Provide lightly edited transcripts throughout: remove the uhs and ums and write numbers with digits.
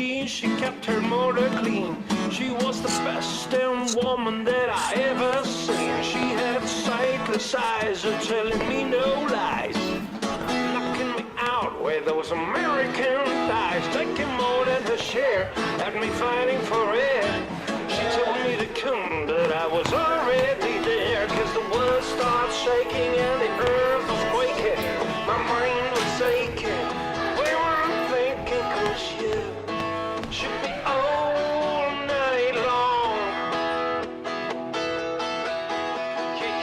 machine, she kept her motor clean. She was the best damn woman that I ever seen. She had sightless eyes, telling me no lies, knocking me out with those American thighs, taking more than her share, had me fighting for it. She told me to come, but I was already there, cause the world started shaking and the earth was quaking. My mind was aching, we weren't thinking, cause you should be all night long. You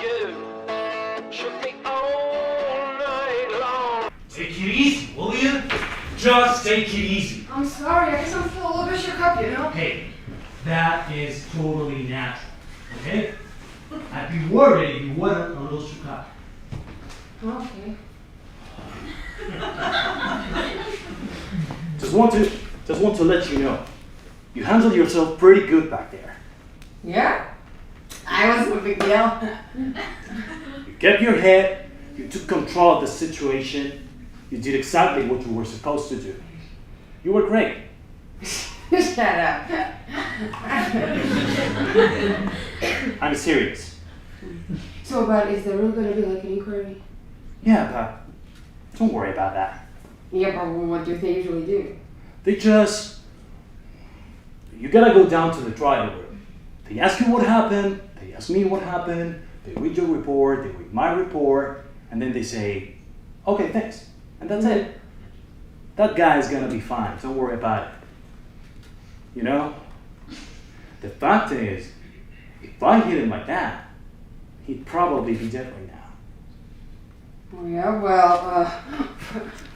should be all night long. Take it easy, will you? Just take it easy. I'm sorry, I guess I'm still a little bit shook up, you know? Hey, that is totally natural, okay? I'd be worried if you weren't a little shook up. Okay. Just want to let you know, you handled yourself pretty good back there. Yeah? I wasn't a big deal. You kept your head, you took control of the situation, you did exactly what you were supposed to do. You were great. Shut up. I'm serious. So, but is there really going to be like an inquiry? Yeah, but don't worry about that. Yeah, but what do they usually do? You gotta go down to the trial room. They ask you what happened, they ask me what happened, they read your report, they read my report, and then they say, okay, thanks. And that's it. That guy is gonna be fine, don't worry about it. You know, the fact is, if I hit him like that, he'd probably be dead right now. Oh, yeah, well,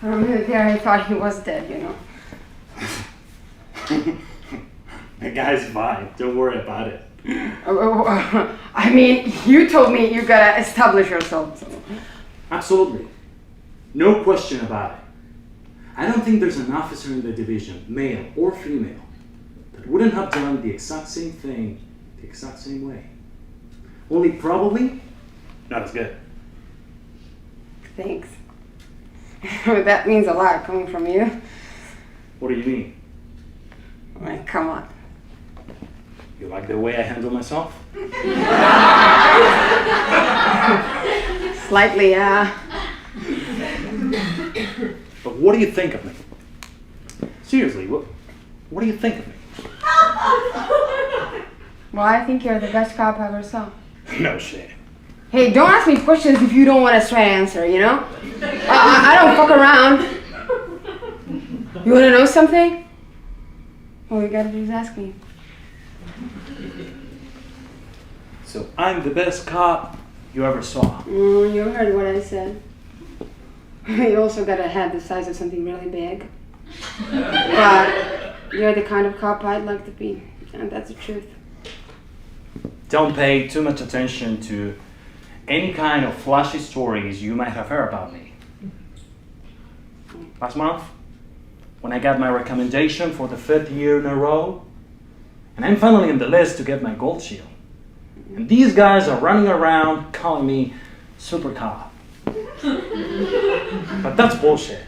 for a minute there I thought he was dead, you know. The guy's fine, don't worry about it. I mean, you told me you gotta establish yourself. So. Absolutely. No question about it. I don't think there's an officer in the division, male or female, that wouldn't have done the exact same thing the exact same way. Only probably not as good. Thanks. That means a lot coming from you. What do you mean? Like, come on. You like the way I handle myself? Slightly, yeah. But what do you think of me? Seriously, what do you think of me? Well, I think you're the best cop I ever saw. No shit. Hey, don't ask me questions if you don't want a straight answer, you know? I don't fuck around. You want to know something? All you gotta do is ask me. So I'm the best cop you ever saw. You heard what I said. You also got a head the size of something really big. But you're the kind of cop I'd like to be, and that's the truth. Don't pay too much attention to any kind of flashy stories you might have heard about me. Last month, when I got my recommendation for the 5th year in a row, and I'm finally on the list to get my gold shield. And these guys are running around calling me super cop. But that's bullshit.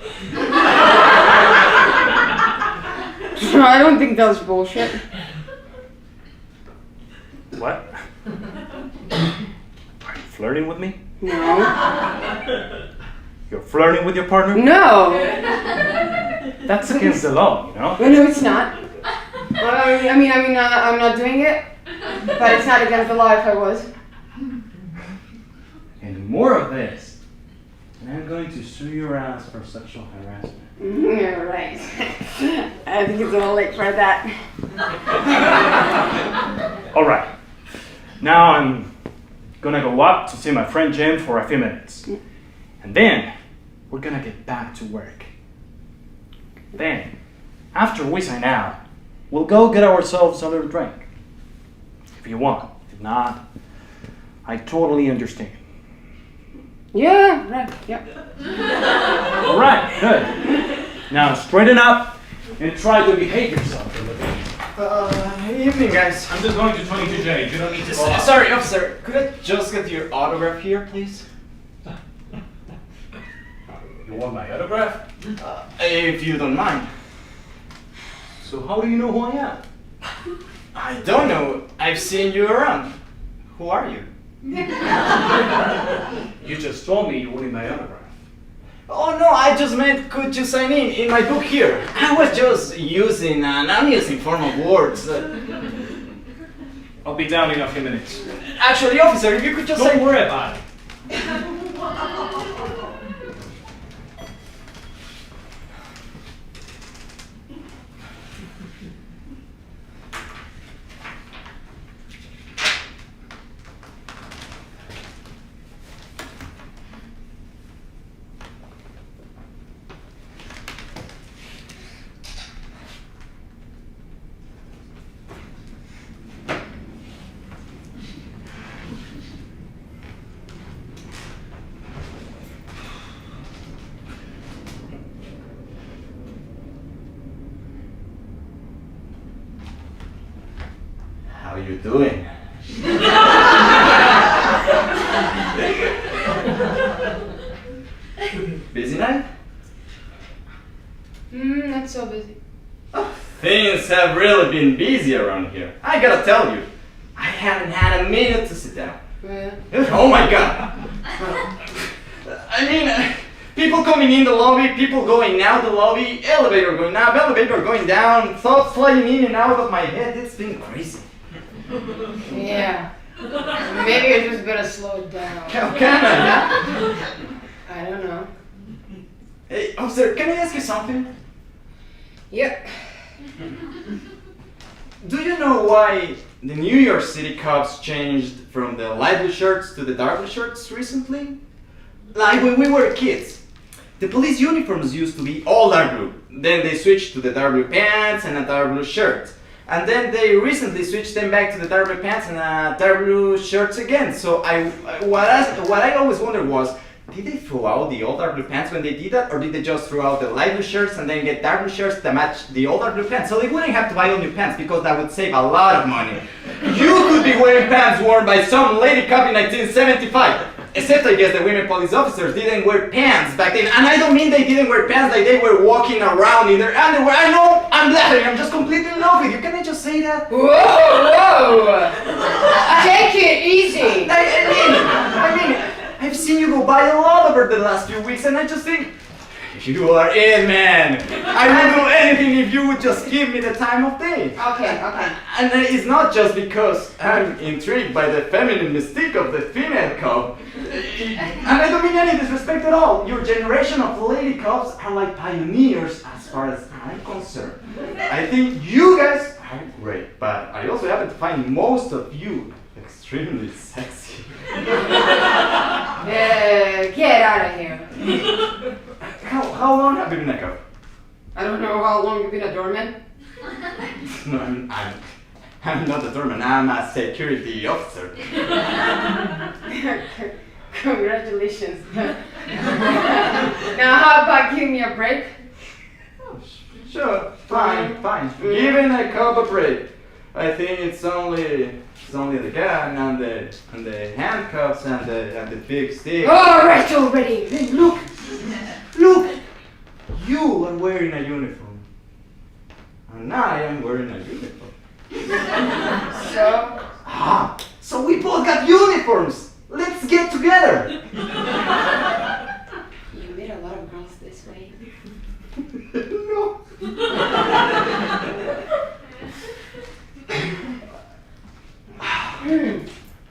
I don't think that's bullshit. What? Are you flirting with me? No. You're flirting with your partner? No. That's against the law, you know? No, it's not. I mean, I'm not doing it, but it's not against the law if I was. And more of this, and I'm going to sue your ass for sexual harassment. Yeah, right. I think it's a little late for that. All right. Now I'm gonna go up to see my friend Jim for a few minutes. And then we're gonna get back to work. Then, after we sign out, we'll go get ourselves a little drink. If you want. If not, I totally understand. Yeah, right, yep. All right, good. Now straighten up and try to behave yourself. Evening, guys. I'm just going to 22J. You don't need to stop. Sorry, officer. Could I just get your autograph here, please? You want my autograph? If you don't mind. So how do you know who I am? I don't know. I've seen you around. Who are you? You just told me you wanted my autograph. Oh no, I just meant could you sign in my book here. I was just using an amusing form of words. I'll be down in a few minutes. Actually, officer, if you could just Don't worry about it. How you doing? Busy night? Not so busy. Things have really been busy around here. I gotta tell you, I haven't had a minute to sit down. Yeah. Oh my god! I mean, people coming in the lobby, people going out the lobby, elevator going up, elevator going down, thoughts flying in and out of my head. It's been crazy. Yeah. Maybe you're just gonna slow it down. Can I? I don't know. Hey, officer, can I ask you something? Yep. Do you know why the New York City cops changed from the light blue shirts to the dark blue shirts recently? Like when we were kids. The police uniforms used to be all dark blue. Then they switched to the dark blue pants and a dark blue shirt. And then they recently switched them back to the dark blue pants and dark blue shirts again. So what I always wondered was, did they throw out the old dark blue pants when they did that, or did they just throw out the light blue shirts and then get dark blue shirts that match the old dark blue pants? So they wouldn't have to buy all new pants because that would save a lot of money. You could be wearing pants worn by some lady cop in 1975. Except I guess the women police officers didn't wear pants back then. And I don't mean they didn't wear pants, like they were walking around in their underwear. I know, I'm laughing, I'm just completely in love with you. Can I just say that? Whoa! Take it easy! I mean, I've seen you go by a lot over the last few weeks and I just think, you are it, man. I will do anything if you would just give me the time of day. Okay. And it's not just because I'm intrigued by the feminine mystique of the female cop. And I don't mean any disrespect at all. Your generation of lady cops are like pioneers as far as I'm concerned. I think you guys are great, but I also happen to find most of you extremely sexy. Get out of here. How long have you been a cop? I don't know how long you've been a doorman. No, I'm not a doorman, I'm a security officer. Congratulations. Now how about giving me a break? Oh, sure, fine. Giving a cop a break. I think it's only the gun and the handcuffs and the big stick. All right, already. Hey, look! You are wearing a uniform. And I am wearing a uniform. So we both got uniforms! Let's get together! You meet a lot of girls this way. No.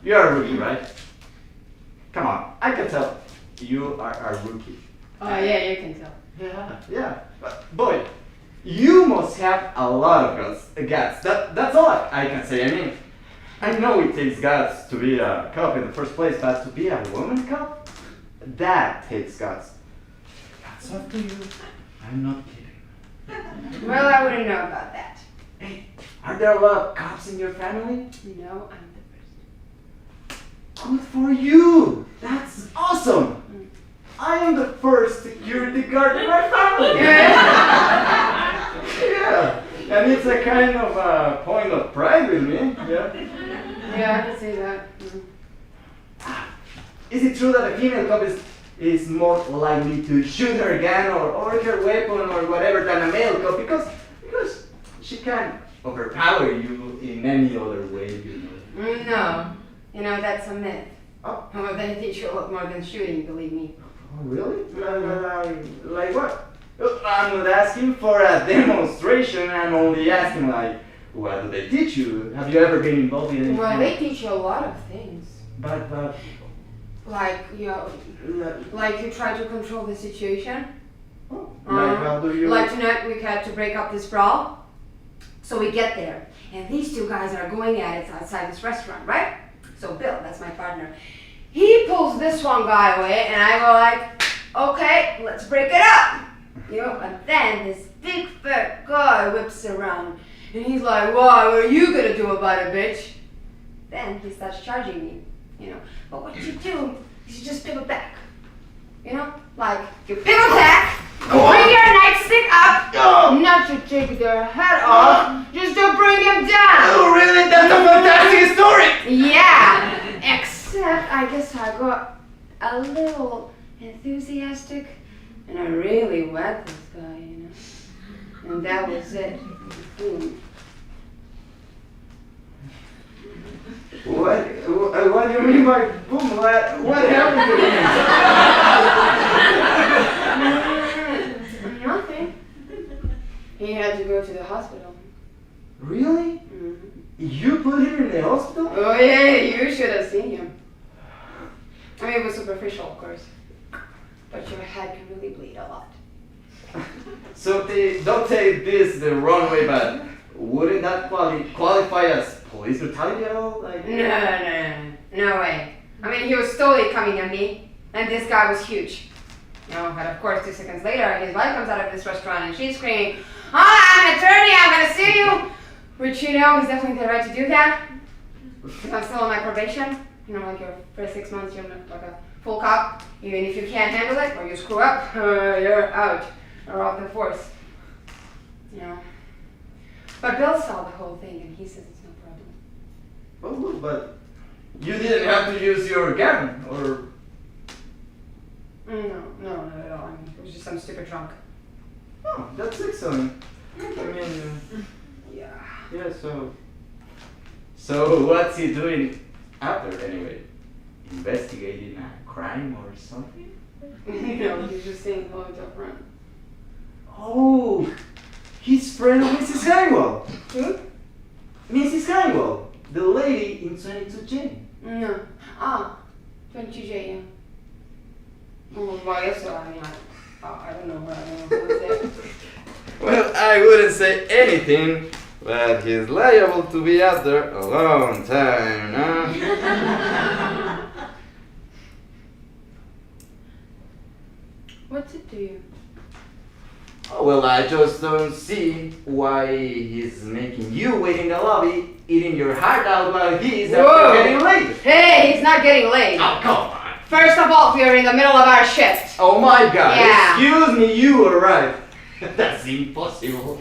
You're a rookie, right? Come on, I can tell you are a rookie. Oh yeah, you can tell. Yeah. But boy, you must have a lot of guts. That's all I can say. I mean, I know it takes guts to be a cop in the first place, but to be a woman cop, that takes guts. That's up to you. I'm not kidding. Well, I wouldn't know about that. Hey, are there a lot of cops in your family? No, I'm the first. Good for you! That's awesome! I am the first security guard in my family! Yeah, and it's a kind of a point of pride with me. Yeah, I can see that. Is it true that a female cop is more likely to shoot her gun or her weapon or whatever than a male cop? Because she can't overpower you in any other way, you know. No. You know, that's a myth. Oh. Well, they teach you a lot more than shooting, believe me. Oh, really? Like what? I'm not asking for a demonstration. I'm only asking, like, what do they teach you? Have you ever been involved in anything? Well, they teach you a lot of things. But, Like, you know, like you try to control the situation. like how do you... Like tonight we had to break up this brawl. So we get there, and these two guys are going at it outside this restaurant, right? So Bill, that's my partner, he pulls this one guy away, and I go like, okay, let's break it up. You know, but then this big fat guy whips around, and he's like, what are you gonna do about it, bitch? Then he starts charging me, you know. But what you do is you just pivot back. You know? Like, you pivot back, bring your nightstick up, not to take their head off, just to bring him down. Oh, really? That's a fantastic story! Yeah, except I guess I got a little enthusiastic, and I really whacked this guy, you know. And that was it. Boom. What do you mean by boom? What happened to him? Nothing. He had to go to the hospital. Really? Mm-hmm. You put him in the hospital? Oh yeah, you should have seen him. I mean, it was superficial, of course. But your head can really bleed a lot. So don't take this the wrong way, but wouldn't that qualify as police brutality at all? Like, No way. I mean, he was totally coming at me, and this guy was huge. You know, but of course, 2 seconds later, his wife comes out of this restaurant and she's screaming, I'm an attorney, I'm gonna sue you! Which, you know, he's definitely the right to do that. Because I'm still on my probation. You know, like your first 6 months, you're like a full cop. Even if you can't handle it or you screw up, you're out. Or off the force. You know. But Bill saw the whole thing and he says it's no problem. oh, but you didn't have to use your gun, or... No, not at all. I mean, it was just some stupid drunk. Oh, that's excellent. I mean, Yeah. So what's he doing after anyway? Investigating a crime or something? You know, he's just saying hello to a friend. Oh, he's friend of Mrs. Hangwell. Who? Mrs. Hangwell, the lady in 22J. No. 22J, yeah. Well, I guess so. I mean, I don't know. I don't know who was there. Well, I wouldn't say anything, but he's liable to be out there a long time, huh? What's it to you? Oh, well, I just don't see why he's making you wait in the lobby, eating your heart out while he's Whoa. getting late. Hey, he's not getting late. Oh, come on. First of all, we are in the middle of our shift. Oh my God. Yeah. Excuse me, you arrived. That's impossible.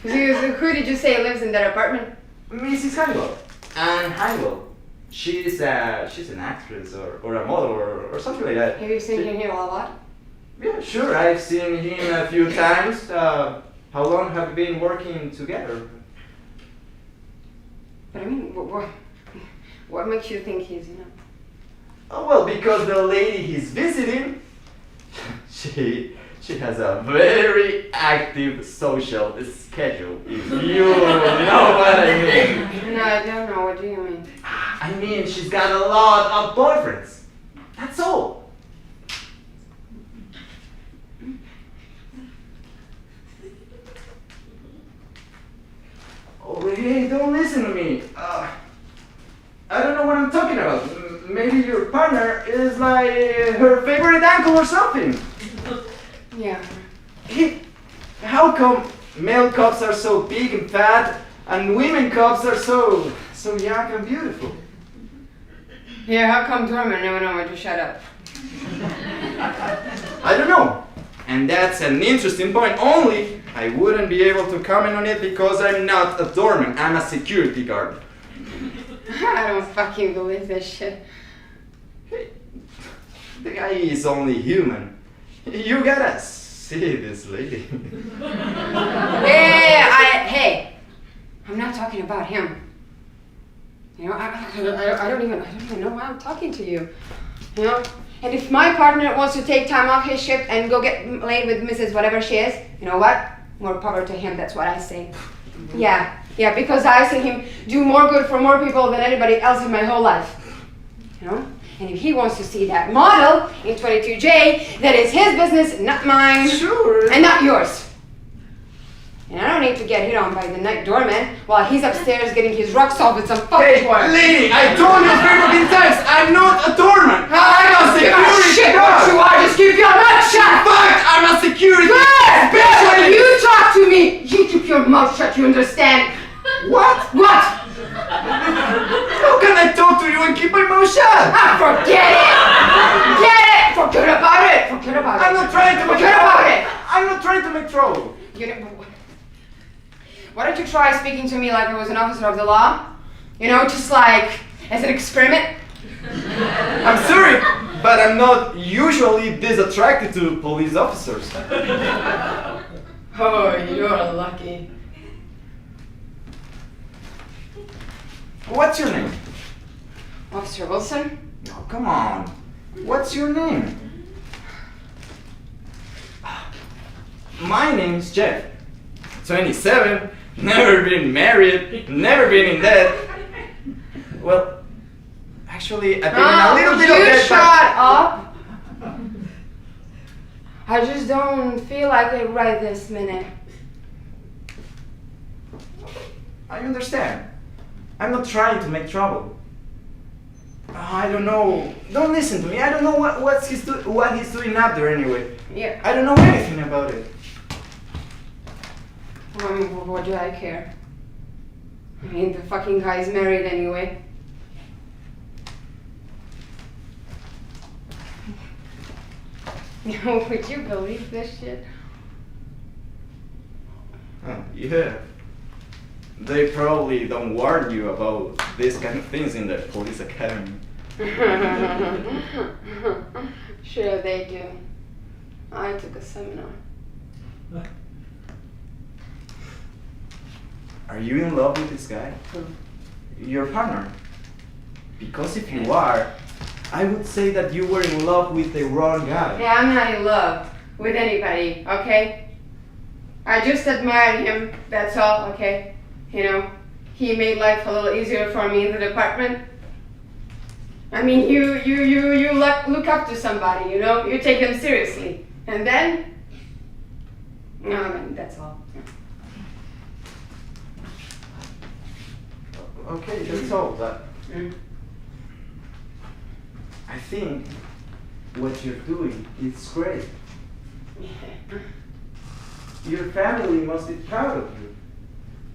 Who did you say lives in that apartment? Mrs. Hangwell. And Hangwell. She's an actress or a model or something like that. Have you seen him here a lot? Yeah, sure. I've seen him a few times. How long have you been working together? But I mean, what makes you think he's, you know? Oh, well, because the lady he's visiting, she has a very active social schedule, if you know what I mean. No, I don't know. What do you mean? I mean, she's got a lot of boyfriends. That's all. Oh, hey, don't listen to me. I don't know what I'm talking about. Maybe your partner is like her favorite uncle or something. Yeah. How come male cops are so big and fat and women cops are so young and beautiful? Yeah, how come Dorman never know when to shut up? I don't know. And that's an interesting point. Only I wouldn't be able to comment on it because I'm not a doorman. I'm a security guard. I don't fucking believe this shit. Hey, the guy is only human. You gotta see this lady. Hey, I'm not talking about him. You know, I don't even know why I'm talking to you. You know, and if my partner wants to take time off his shift and go get laid with Mrs. whatever she is, you know what? More power to him. That's what I say. Yeah, because I see him do more good for more people than anybody else in my whole life. You know? And if he wants to see that model in 22J, that is his business, not mine. Sure. And not yours. And I don't need to get hit on by the night doorman while he's upstairs getting his rocks off with some fucking wire. Lady, I told you 3 times, I'm not a doorman. I don't give a shit what you are, just keep your mouth shut! Fuck, I'm a security. Good! When you talk to me, you keep your mouth shut, you understand? What? What? How can I talk to you and keep my mouth shut? Forget it! Forget about it! Forget about it! I'm not trying to make Forget about it! I'm not trying to make trouble. You know, why don't you try speaking to me like I was an officer of the law? You know, just like as an experiment? I'm sorry, but I'm not usually this attracted to police officers. Oh, you're lucky. What's your name? Officer Wilson? Oh, come on. What's your name? My name's Jeff. 27, never been married, never been in debt. Well, actually, I've been in a little bit of debt. Shut up! I just don't feel like it right this minute. I understand. I'm not trying to make trouble. I don't know. Don't listen to me. I don't know what he's doing up there anyway. Yeah. I don't know anything about it. What do I care? I mean, the fucking guy's married anyway. Would you believe this shit? Oh, yeah. They probably don't warn you about these kind of things in the police academy. Sure they do. I took a seminar. Are you in love with this guy? Your partner? Because if you are, I would say that you were in love with the wrong guy. Yeah, I'm not in love with anybody, okay? I just admired him, that's all, okay? You know, he made life a little easier for me in the department. I mean, you look up to somebody, you know? You take them seriously. And then, no, I mean, that's all. Okay, that's all. But I think what you're doing is great. Your family must be proud of you.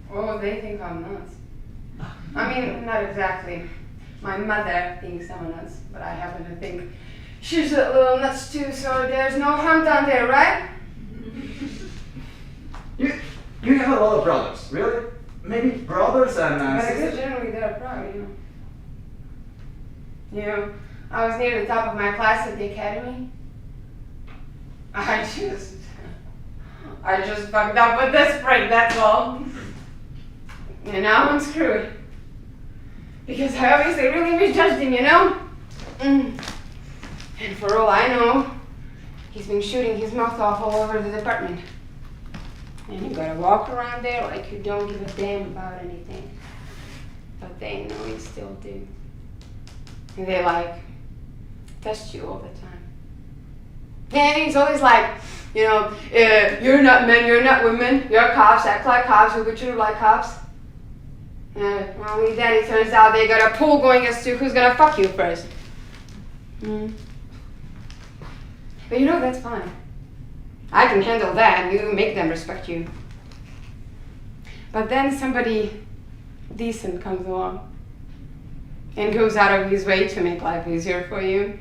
Oh, they think I'm nuts. I mean, not exactly. My mother thinks I'm nuts, but I happen to think she's a little nuts too, so there's no harm down there, right? You have a lot of brothers, really? Maybe brothers and But I guess sisters? generally they're proud, you know. You know, I was near the top of my class at the academy. I just fucked up with this prick, that's all. And now I'm screwed. Because I obviously really misjudged him, you know? And for all I know, he's been shooting his mouth off all over the department. And you gotta walk around there like you don't give a damn about anything. But they know you still do. And they test you all the time. And he's always like, you know, you're not men, you're not women, you're cops, act like cops, you'll get treated like cops. Only then it turns out they got a pool going as to who's gonna fuck you first. But you know, that's fine. I can handle that, you make them respect you. But then somebody decent comes along and goes out of his way to make life easier for you.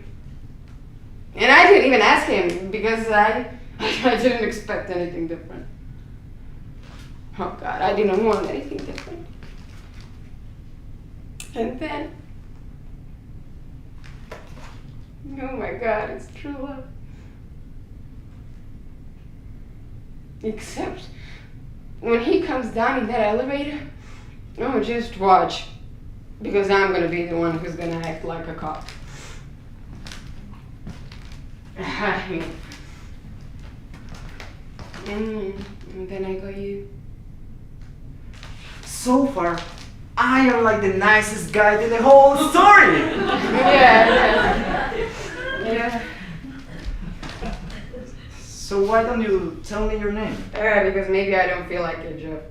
And I didn't even ask him because I didn't expect anything different. Oh God, I didn't want anything different. And then, oh my God, it's true love. Except when he comes down in that elevator, oh, just watch. Because I'm gonna be the one who's gonna act like a cop. And then I got you. So far, I am like the nicest guy in the whole story. Yeah. So why don't you tell me your name? Because maybe I don't feel like it, Jeff.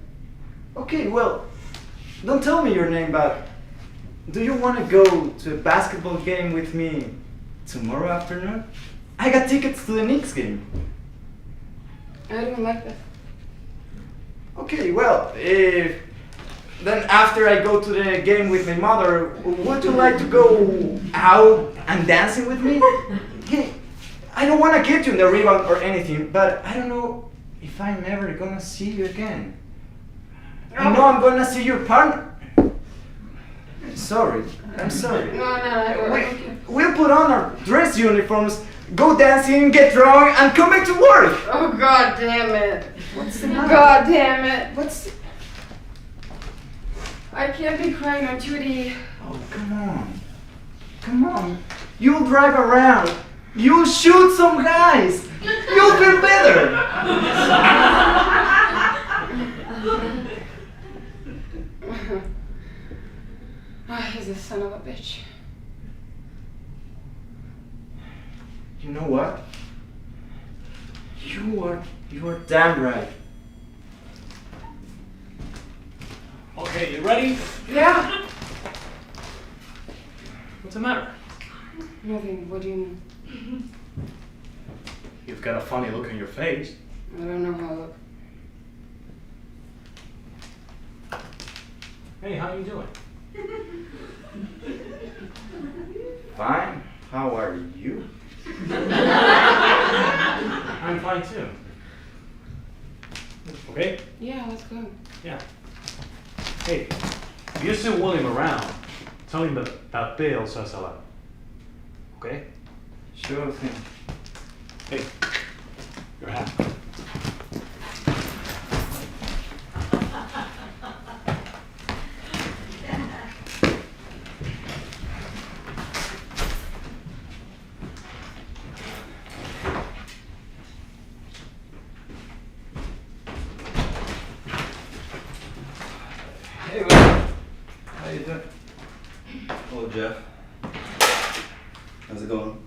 Okay, well, don't tell me your name, but do you want to go to a basketball game with me tomorrow afternoon? I got tickets to the Knicks game. I don't like that. Okay, well, then after I go to the game with my mother, would you like to go out and dancing with me? Hey, I don't want to get you in the rebound or anything, but I don't know if I'm ever gonna see you again. I know I'm gonna see your partner. Sorry, I'm sorry. No. We'll put on our dress uniforms, go dancing, get drunk, and come back to work. Oh, God damn it. What's the matter? God damn it. What's... I can't be crying on duty. Oh, come on. Come on. You'll drive around. You'll shoot some guys. You'll feel better. He's a son of a bitch. You know what? You are damn right. Okay, you ready? Yeah. What's the matter? Nothing. What do you mean? You've got a funny look on your face. I don't know how I look. Hey, how you doing? Fine. How are you? I'm fine too. Okay? Yeah, let's go. Yeah. Hey, if you see William around, tell him about Bill says hello. Okay? Sure thing. Hey, your hat. Hey, Will. How you doing? Hello, Jeff. How's it going?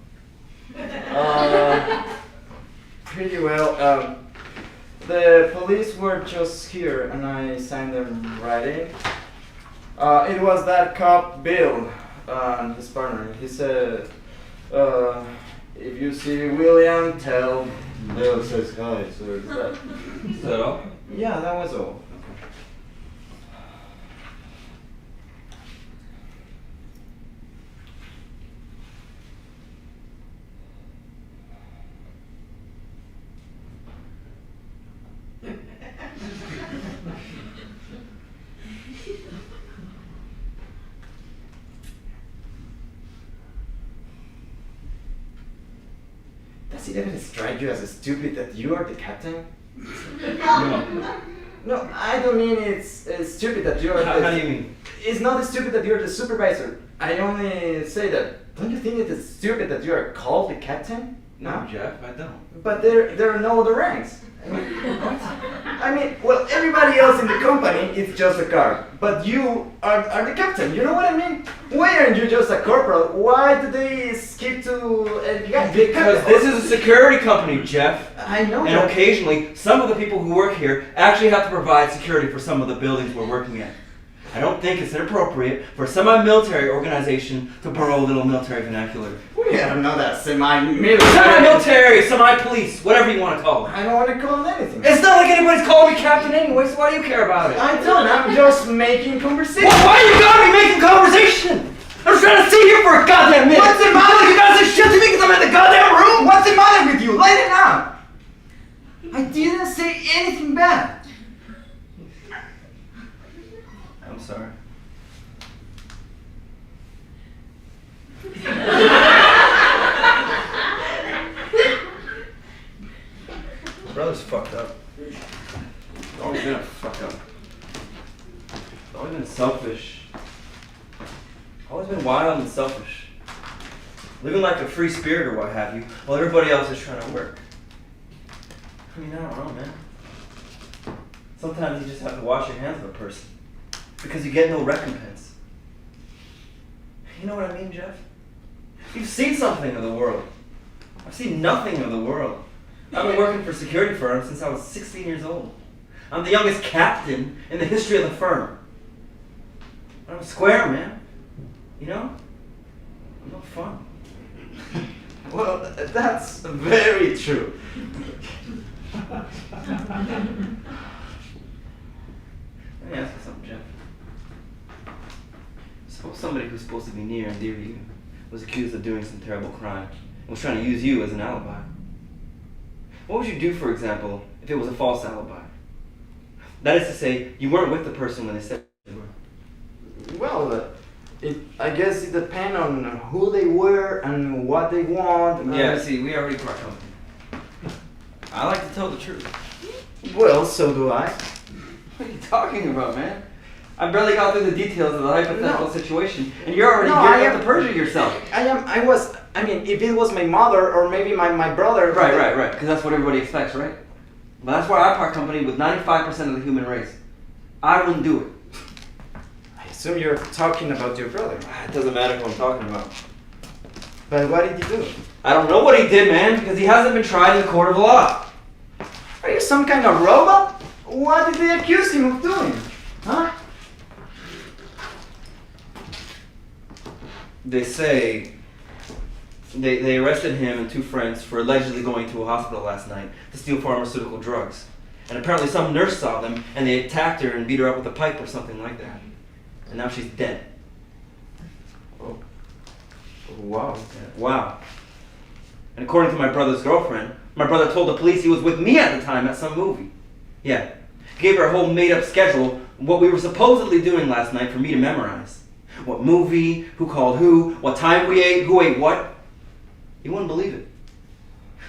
Pretty well. The police were just here and I signed them right in. It was that cop, Bill, and his partner. He said, if you see William, tell Bill says hi. So is that all? Yeah, that was all. Does it ever strike you as stupid that you are the captain? No, I don't mean it's stupid that you're How do you mean? It's not stupid that you're the supervisor. I only say that. Don't you think it's stupid that you are called the captain? No, Jeff, I don't. But there are no other ranks. I mean, well, everybody else in the company is just a guard. But you are the captain, you know what I mean? Why aren't you just a corporal? Why do they skip to a guy? Because this is a security company, Jeff. I know And that. occasionally, some of the people who work here actually have to provide security for some of the buildings we're working in. I don't think it's inappropriate for a semi-military organization to borrow a little military vernacular. We don't know that semi-military. Semi-military, semi-police, whatever you want to call it. I don't want to call it anything. It's not like anybody's calling me captain anyway, so why do you care about it? I don't, I'm just making conversation. Well, why you gotta be making conversation? I'm just trying to sit here for a goddamn minute. What's the matter? You gotta say shit to me because I'm in the goddamn room? What's the matter with you? Let it out. I didn't say anything bad. I'm sorry. Brother's fucked up. living like a free spirit or what have you, while everybody else is trying to work. I mean, I don't know, man. Sometimes you just have to wash your hands of a person because you get no recompense. You know what I mean, Jeff? You've seen something of the world. I've seen nothing of the world. I've been working for security firms since I was 16 years old. I'm the youngest captain in the history of the firm. I'm square, man. You know? I'm no fun. Well, that's very true. Let me ask you something, Jeff. Suppose somebody who's supposed to be near and dear to you was accused of doing some terrible crime and was trying to use you as an alibi. What would you do, for example, if it was a false alibi? That is to say, you weren't with the person when they said you were. Well, I guess it depends on who they were and what they want. Yeah, see, we already part company. I like to tell the truth. Well, so do I. What are you talking about, man? I barely got through the details of the hypothetical situation, and you're already No, gearing I up am- to perjure yourself. I mean, if it was my mother or maybe my brother. Right, because that's what everybody expects, right? But that's why I part company with 95% of the human race. I wouldn't do it. I assume you're talking about your brother. It doesn't matter who I'm talking about. But what did he do? I don't know what he did, man, because he hasn't been tried in the court of law. Are you some kind of robot? What did they accuse him of doing? Huh? They say they arrested him and two friends for allegedly going to a hospital last night to steal pharmaceutical drugs. And apparently some nurse saw them and they attacked her and beat her up with a pipe or something like that. And now she's dead. Oh. Wow. Yeah, wow. And according to my brother's girlfriend, my brother told the police he was with me at the time at some movie. Yeah. Gave her a whole made-up schedule, what we were supposedly doing last night for me to memorize. What movie, who called who, what time we ate, who ate what. You wouldn't believe it.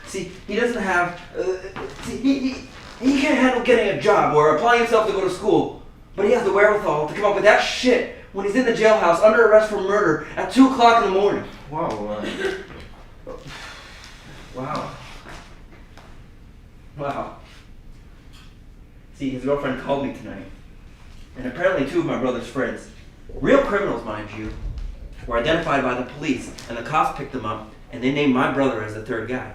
See, he doesn't have... he can't handle getting a job or applying himself to go to school. But he has the wherewithal to come up with that shit when he's in the jailhouse under arrest for murder at 2 o'clock in the morning. Wow. Wow. Wow. See, his girlfriend called me tonight. And apparently two of my brother's friends, real criminals mind you, were identified by the police and the cops picked them up and they named my brother as the third guy.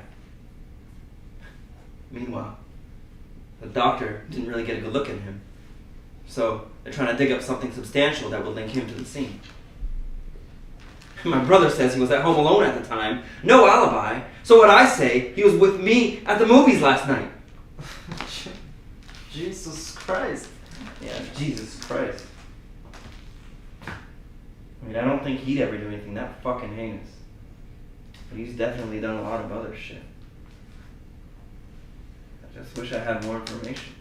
Meanwhile, the doctor didn't really get a good look at him. So they're trying to dig up something substantial that would link him to the scene. My brother says he was at home alone at the time, no alibi, so what I say, he was with me at the movies last night. Jesus Christ. Yeah, Jesus Christ. I mean, I don't think he'd ever do anything that fucking heinous. But he's definitely done a lot of other shit. I just wish I had more information.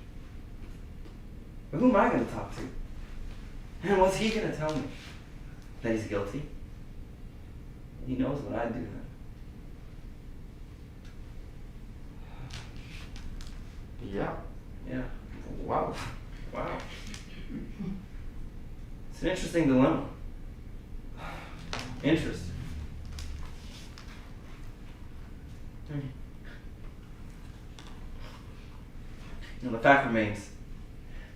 But who am I gonna talk to? And what's he gonna tell me? That he's guilty? He knows what I'd do then. Yeah. Yeah. Wow. Wow. It's an interesting dilemma. Interesting. You know, the fact remains,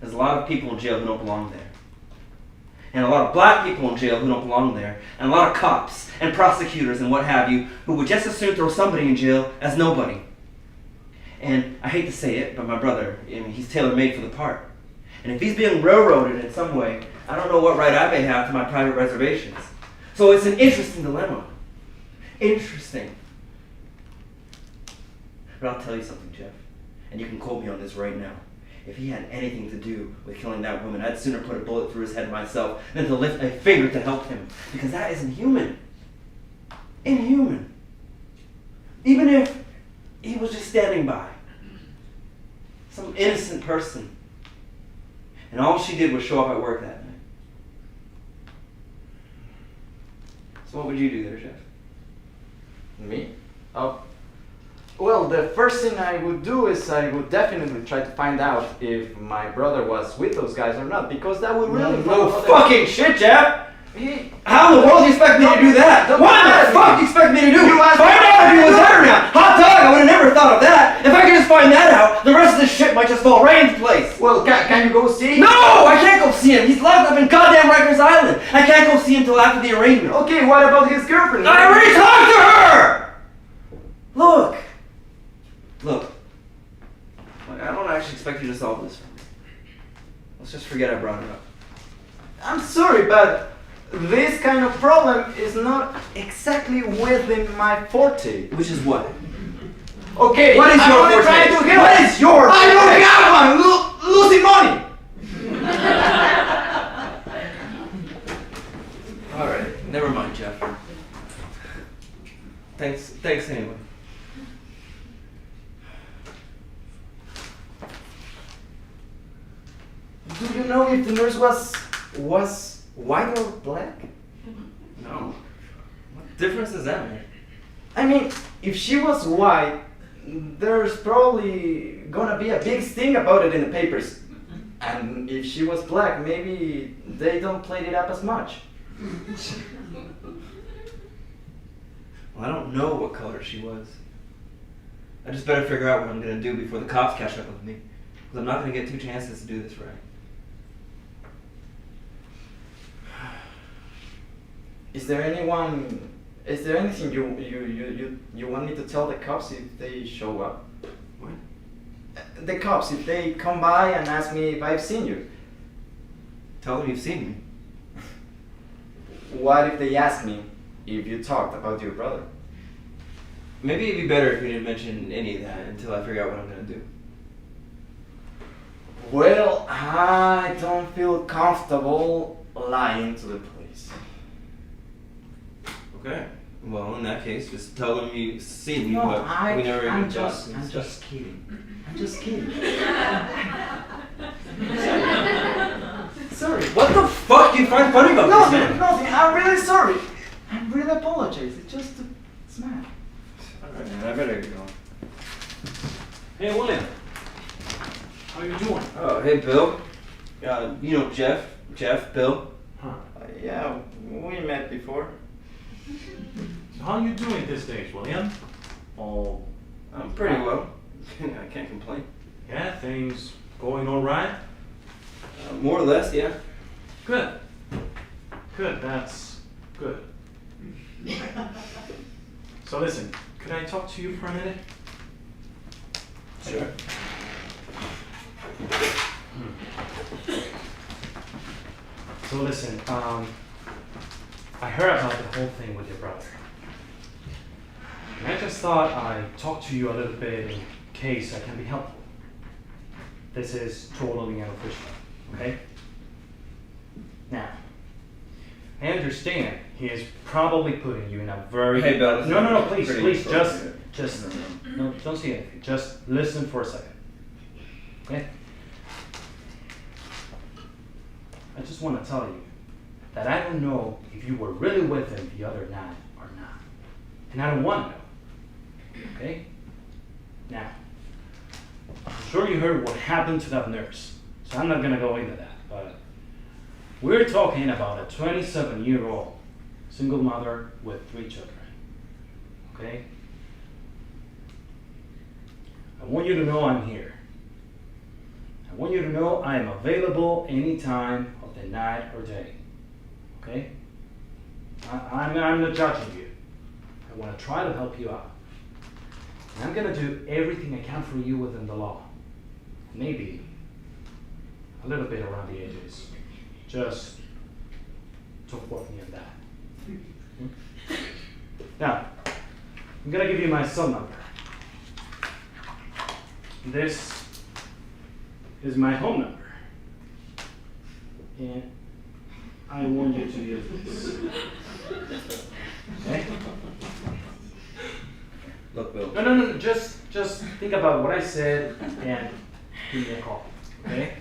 there's a lot of people in jail who don't belong there. And a lot of black people in jail who don't belong there. And a lot of cops and prosecutors and what have you who would just as soon throw somebody in jail as nobody. And I hate to say it, but my brother, I mean, he's tailor-made for the part. And if he's being railroaded in some way, I don't know what right I may have to my private reservations. So it's an interesting dilemma. Interesting. But I'll tell you something, Jeff. And you can quote me on this right now. If he had anything to do with killing that woman, I'd sooner put a bullet through his head myself than to lift a finger to help him. Because that isn't human. Inhuman. Even if he was just standing by. Some innocent person. And all she did was show up at work that night. So what would you do there, Jeff? Me? Oh. Well, the first thing I would do is I would definitely try to find out if my brother was with those guys or not, because that would really... No fucking shit, Jeff! How in the world do you expect me to do that? What the fuck do you expect me to do? Find out if he was there now! Hot dog! I would have never thought of that! If I could just find that out, the rest of this shit might just fall right into place! Well, can you go see? No! I can't go see him! He's locked up in goddamn Rikers Island! I can't go see him till after the arraignment! Okay, what about his girlfriend? I already talked to her! Look! I don't actually expect you to solve this for me. Let's just forget I brought it up. I'm sorry, but this kind of problem is not exactly within my forte. Which is what? Okay, What is I'm your only forte? trying to help. What is your I don't forte? have one! Losing money! Alright, never mind, Jeff. Thanks anyway. Do you know if the nurse was white or black? No. What difference does that make? I mean, if she was white, there's probably gonna be a big sting about it in the papers. And if she was black, maybe they don't play it up as much. Well, I don't know what color she was. I just better figure out what I'm gonna do before the cops catch up with me. Because I'm not gonna get 2 chances to do this right. Is there anything you want me to tell the cops if they show up? What? The cops, if they come by and ask me if I've seen you. Tell them you've seen me. What if they ask me if you talked about your brother? Maybe it'd be better if you didn't mention any of that until I figure out what I'm gonna do. Well, I don't feel comfortable lying to the police. Okay. Well, in that case, just tell them you've seen me, No, but we never even I'm talked. just kidding. I'm just kidding. Sorry. What the fuck do you find funny about this, man? Nothing. I'm really sorry. I really apologize. It's just it's mad. Alright, man, I better get going. Hey, William. How you doing? Oh, hey, Bill. You know Jeff, Bill. Huh. Yeah, we met before. So how you doing these days, William? Oh, I'm pretty well. I can't complain. yeah, things going all right? More or less, yeah. Good. Good, that's good. So listen, could I talk to you for a minute? Sure. So listen, I heard about the whole thing with your brother. And I just thought I'd talk to you a little bit in case I can be helpful. This is totally unofficial, okay? Now, I understand he is probably putting you in a very... Hey, Bill, No, please, pretty please, appropriate. just, no, don't say anything. Just listen for a second, okay? I just want to tell you that I don't know if you were really with him the other night or not. And I don't want to know, okay? Now, I'm sure you heard what happened to that nurse, so I'm not going to go into that, but we're talking about a 27-year-old single mother with 3 children, okay? I want you to know I'm here. I want you to know I am available any time of the night or day, okay? I'm not judging you. I want to try to help you out. And I'm going to do everything I can for you within the law. Maybe a little bit around the edges. Just don't quote me on that. Now, I'm going to give you my cell number. This is my home number. And I want you to use this. Okay? Look, Bill. No. Just think about what I said and give me a call. Okay?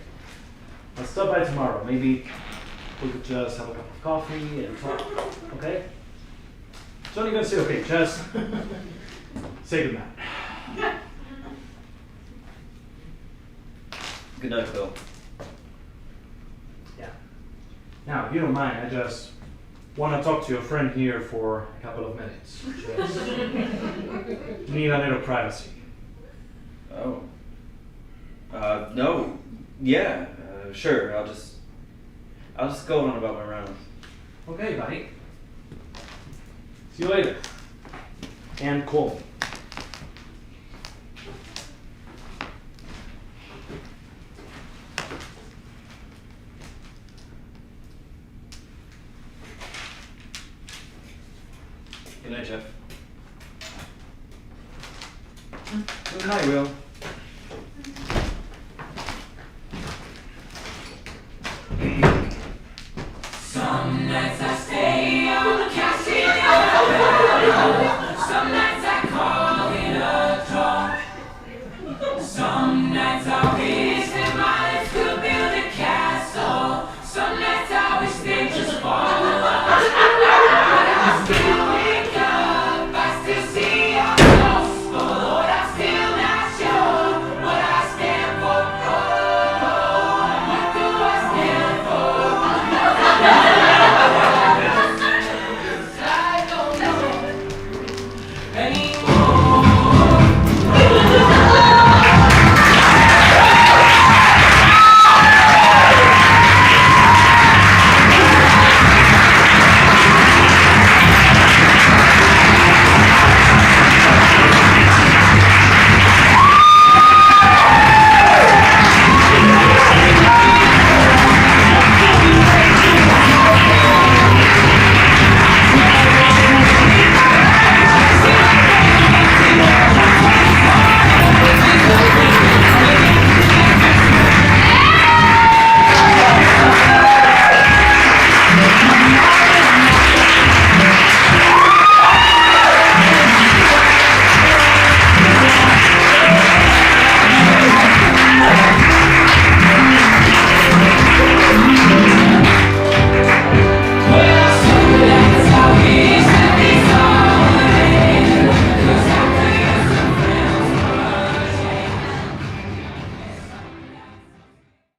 I'll stop by tomorrow. Maybe we could just have a cup of coffee and talk. Okay? Don't even say okay. Just say goodnight. Good night, Bill. Yeah. Now, if you don't mind, I just Want to talk to your friend here for a couple of minutes. Just need a little privacy. Oh. No. Yeah. Sure. I'll just go on about my rounds. Okay, buddy. See you later. And call me. Good night, Jeff. Good night, Will. Some nights I stay on the casino. Some nights I call it a draw. Some nights I wish that my lips could build a castle. Some nights I wish they just fall. But I still wake up, I still see your ghost. Oh Lord, I'm still not sure what I stand for. Oh, what do I stand for? I don't know. Any